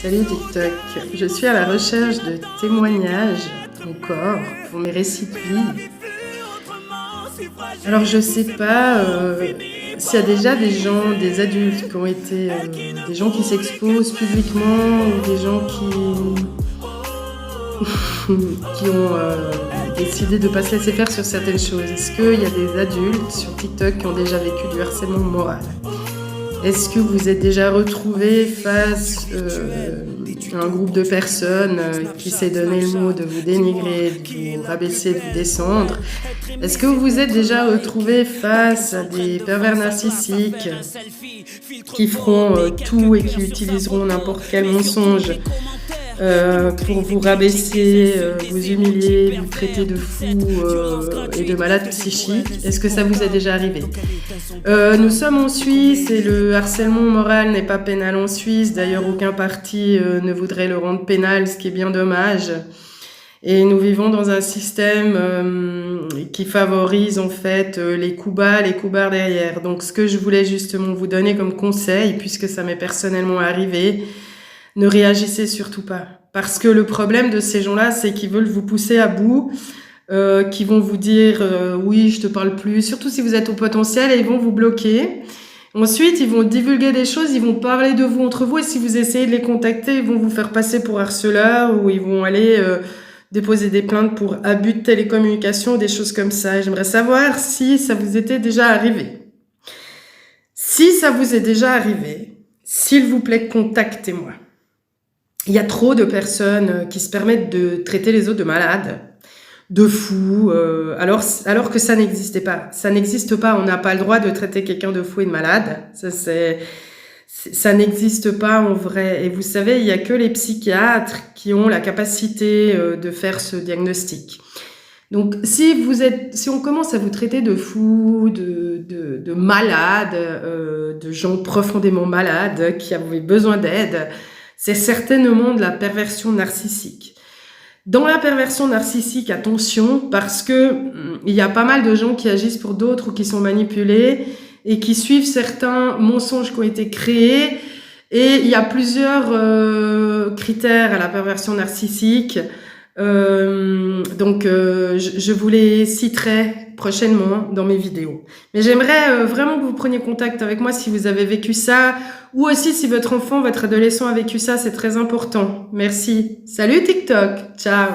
Salut TikTok, je suis à la recherche de témoignages encore pour mes récits de vie. Alors je sais pas s'il y a déjà des gens, des adultes qui ont été, des gens qui s'exposent publiquement ou des gens qui ont décidé de ne pas se laisser faire sur certaines choses. Est-ce qu'il y a des adultes sur TikTok qui ont déjà vécu du harcèlement moral? Est-ce que vous êtes déjà retrouvé face à un groupe de personnes qui s'est donné le mot de vous dénigrer, de vous rabaisser, de vous descendre? Est-ce que vous vous êtes déjà retrouvé face à des pervers narcissiques qui feront tout et qui utiliseront n'importe quel mensonge pour vous rabaisser, vous humilier, vous traiter de fou et de malade psychique? Est-ce que ça vous est déjà arrivé? Nous sommes en Suisse et le harcèlement moral n'est pas pénal en Suisse. D'ailleurs, aucun parti ne voudrait le rendre pénal, ce qui est bien dommage. Et nous vivons dans un système qui favorise en fait les coups bas, les coups barres derrière. Donc, ce que je voulais justement vous donner comme conseil, puisque ça m'est personnellement arrivé, ne réagissez surtout pas. Parce que le problème de ces gens-là, c'est qu'ils veulent vous pousser à bout, qui vont vous dire oui, je te parle plus, surtout si vous êtes au potentiel, et ils vont vous bloquer. Ensuite, ils vont divulguer des choses, ils vont parler de vous entre vous, et si vous essayez de les contacter, ils vont vous faire passer pour harceleurs, ou ils vont aller déposer des plaintes pour abus de télécommunication, des choses comme ça. Et j'aimerais savoir si ça vous était déjà arrivé. Si ça vous est déjà arrivé, s'il vous plaît, contactez-moi. Il y a trop de personnes qui se permettent de traiter les autres de malades, de fous, alors que ça n'existait pas. Ça n'existe pas, on n'a pas le droit de traiter quelqu'un de fou et de malade. Ça n'existe pas en vrai. Et vous savez, il n'y a que les psychiatres qui ont la capacité de faire ce diagnostic. Donc, si on commence à vous traiter de fous, de malades, de gens profondément malades qui avaient besoin d'aide, c'est certainement de la perversion narcissique. Dans la perversion narcissique, attention, parce que il y a pas mal de gens qui agissent pour d'autres ou qui sont manipulés et qui suivent certains mensonges qui ont été créés. Et il y a plusieurs critères à la perversion narcissique. Donc, je vous les citerai prochainement dans mes vidéos. Mais j'aimerais vraiment que vous preniez contact avec moi si vous avez vécu ça, ou aussi si votre enfant, votre adolescent a vécu ça, c'est très important. Merci. Salut TikTok. Ciao.